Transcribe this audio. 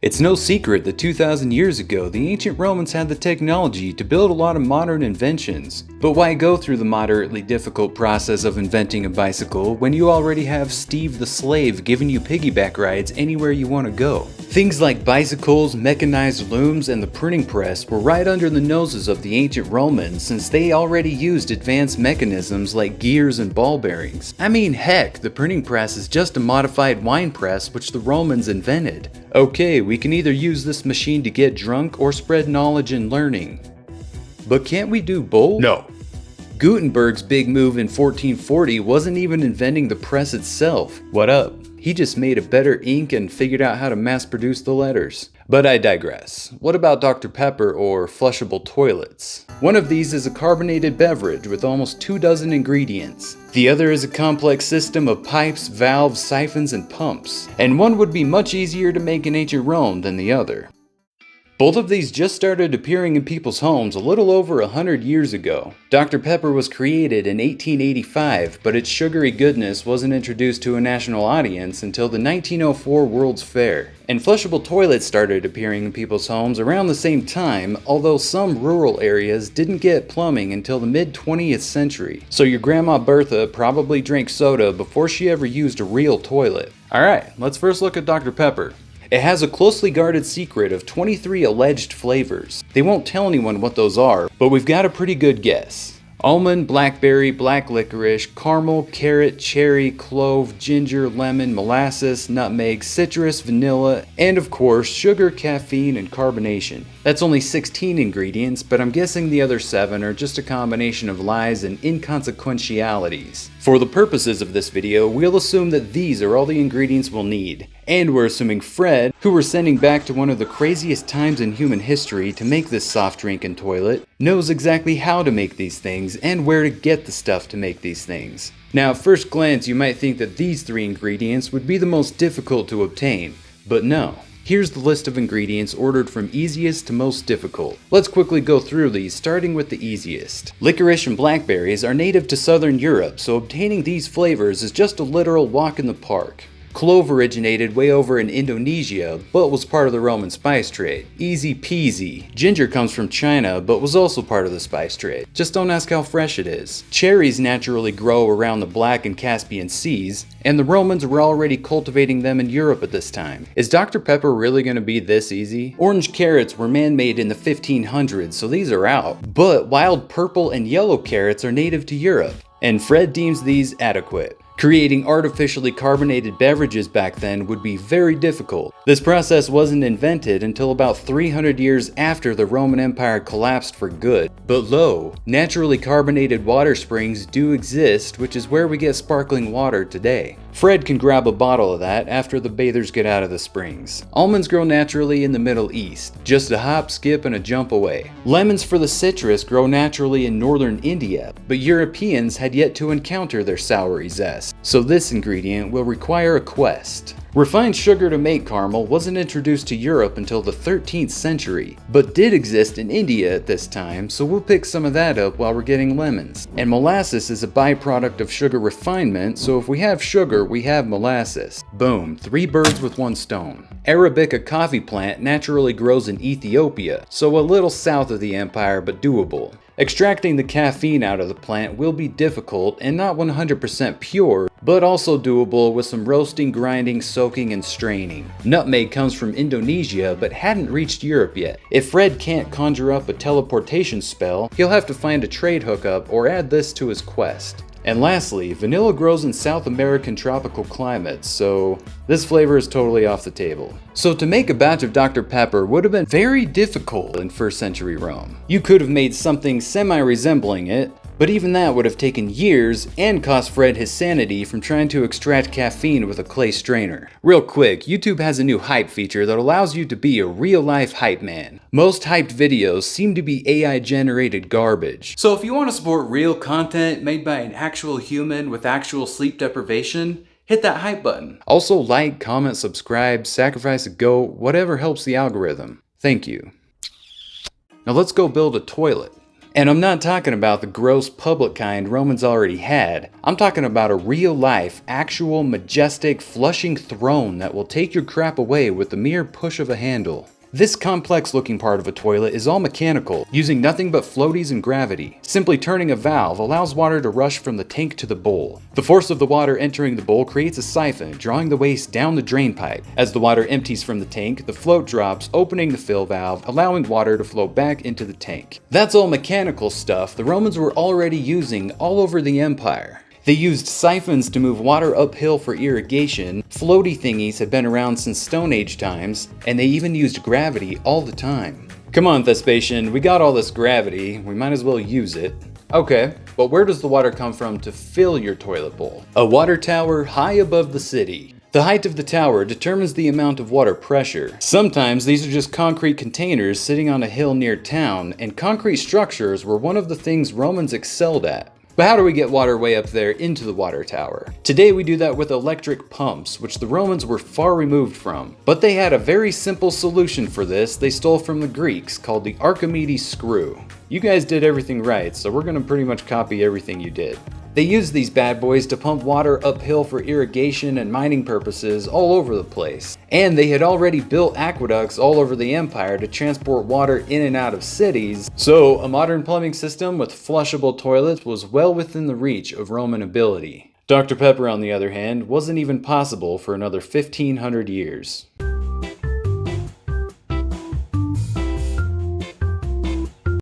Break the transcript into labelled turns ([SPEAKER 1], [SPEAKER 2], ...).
[SPEAKER 1] It's no secret that 2,000 years ago, the ancient Romans had the technology to build a lot of modern inventions. But why go through the moderately difficult process of inventing a bicycle when you already have Steve the Slave giving you piggyback rides anywhere you want to go? Things like bicycles, mechanized looms, and the printing press were right under the noses of the ancient Romans since they already used advanced mechanisms like gears and ball bearings. I mean, heck, the printing press is just a modified wine press which the Romans invented. Okay, we can either use this machine to get drunk or spread knowledge and learning. But can't we do both?
[SPEAKER 2] No.
[SPEAKER 1] Gutenberg's big move in 1440 wasn't even inventing the press itself. What up? He just made a better ink and figured out how to mass produce the letters. But I digress. What about Dr. Pepper or Flushable Toilets? One of these is a carbonated beverage with almost 24 ingredients. The other is a complex system of pipes, valves, siphons, and pumps. And one would be much easier to make in ancient Rome than the other. Both of these just started appearing in people's homes a little over 100 years ago. Dr. Pepper was created in 1885, but its sugary goodness wasn't introduced to a national audience until the 1904 World's Fair. And flushable toilets started appearing in people's homes around the same time, although some rural areas didn't get plumbing until the mid-20th century. So your grandma Bertha probably drank soda before she ever used a real toilet. Alright, let's first look at Dr. Pepper. It has a closely guarded secret of 23 alleged flavors. They won't tell anyone what those are, but we've got a pretty good guess. Almond, blackberry, black licorice, caramel, carrot, cherry, clove, ginger, lemon, molasses, nutmeg, citrus, vanilla, and of course, sugar, caffeine, and carbonation. That's only 16 ingredients, but I'm guessing the other 7 are just a combination of lies and inconsequentialities. For the purposes of this video, we'll assume that these are all the ingredients we'll need. And we're assuming Fred, who we're sending back to one of the craziest times in human history to make this soft drink and toilet, knows exactly how to make these things and where to get the stuff to make these things. Now, at first glance, you might think that these 3 ingredients would be the most difficult to obtain, but no. Here's the list of ingredients ordered from easiest to most difficult. Let's quickly go through these, starting with the easiest. Licorice and blackberries are native to southern Europe, so obtaining these flavors is just a literal walk in the park. Clove originated way over in Indonesia, but was part of the Roman spice trade. Easy peasy. Ginger comes from China, but was also part of the spice trade. Just don't ask how fresh it is. Cherries naturally grow around the Black and Caspian Seas, and the Romans were already cultivating them in Europe at this time. Is Dr. Pepper really going to be this easy? Orange carrots were man-made in the 1500s, so these are out. But wild purple and yellow carrots are native to Europe, and Fred deems these adequate. Creating artificially carbonated beverages back then would be very difficult. This process wasn't invented until about 300 years after the Roman Empire collapsed for good. But lo, naturally carbonated water springs do exist, which is where we get sparkling water today. Fred can grab a bottle of that after the bathers get out of the springs. Almonds grow naturally in the Middle East, just a hop, skip, and a jump away. Lemons for the citrus grow naturally in northern India, but Europeans had yet to encounter their soury zest, so this ingredient will require a quest. Refined sugar to make caramel wasn't introduced to Europe until the 13th century, but did exist in India at this time, so we'll pick some of that up while we're getting lemons. And molasses is a byproduct of sugar refinement, so if we have sugar, we have molasses. Boom, 3 birds with 1 stone. Arabica coffee plant naturally grows in Ethiopia, so a little south of the empire but doable. Extracting the caffeine out of the plant will be difficult and not 100% pure, but also doable with some roasting, grinding, soaking, and straining. Nutmeg comes from Indonesia but hadn't reached Europe yet. If Fred can't conjure up a teleportation spell, he'll have to find a trade hookup or add this to his quest. And lastly, vanilla grows in South American tropical climates, so this flavor is totally off the table. So to make a batch of Dr. Pepper would have been very difficult in 1st century Rome. You could have made something semi-resembling it, but even that would have taken years and cost Fred his sanity from trying to extract caffeine with a clay strainer. Real quick, YouTube has a new hype feature that allows you to be a real-life hype man. Most hyped videos seem to be AI-generated garbage. So if you want to support real content made by an actual human with actual sleep deprivation, hit that hype button. Also like, comment, subscribe, sacrifice a goat, whatever helps the algorithm. Thank you. Now let's go build a toilet. And I'm not talking about the gross public kind Romans already had. I'm talking about a real life, actual, majestic, flushing throne that will take your crap away with the mere push of a handle. This complex looking part of a toilet is all mechanical, using nothing but floaties and gravity. Simply turning a valve allows water to rush from the tank to the bowl. The force of the water entering the bowl creates a siphon, drawing the waste down the drain pipe. As the water empties from the tank, the float drops, opening the fill valve, allowing water to flow back into the tank. That's all mechanical stuff the Romans were already using all over the empire. They used siphons to move water uphill for irrigation, floaty thingies had been around since Stone Age times, and they even used gravity all the time. Come on, Thespasian, we got all this gravity, we might as well use it. Okay, but where does the water come from to fill your toilet bowl? A water tower high above the city. The height of the tower determines the amount of water pressure. Sometimes these are just concrete containers sitting on a hill near town, and concrete structures were one of the things Romans excelled at. But how do we get water way up there into the water tower? Today we do that with electric pumps, which the Romans were far removed from. But they had a very simple solution for this they stole from the Greeks, called the Archimedes screw. You guys did everything right, so we're gonna pretty much copy everything you did. They used these bad boys to pump water uphill for irrigation and mining purposes all over the place. And they had already built aqueducts all over the empire to transport water in and out of cities, so a modern plumbing system with flushable toilets was well within the reach of Roman ability. Dr. Pepper, on the other hand, wasn't even possible for another 1500 years.